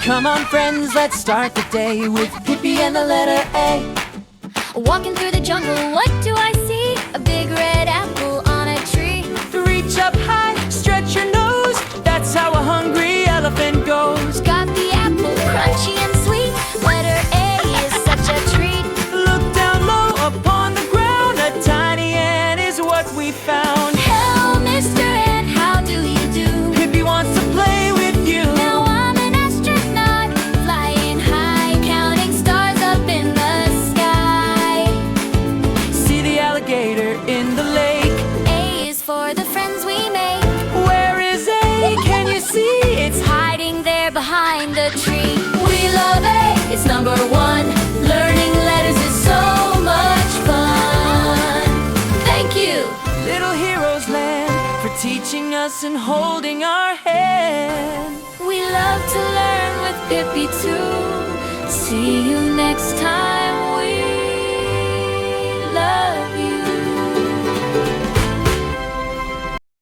Come on friends, let's start the day with Pippy and the letter A. Walking through the jungle, what do I see? A big red apple on a tree. Reach up high, stretch your nose. That's how a hungry elephant goes. Got the apple, crunchy and sweet. Letter A is such a treat. Look down low upon the ground. A tiny ant is what we found. Hello, Mr. Ant, how do you do? Pippy wants to play with you. Now I'm an astronaut, flying high, counting stars up in the sky. See the alligator in the lake. A is for the friends we make. Where is A? Can you see? It's hiding there behind the tree. We love A, it's number one. Learning letters is so much fun. Thank you, Little Heroes Land, for teaching us and holding our hand. we love to learn with Pippy too. See you next time.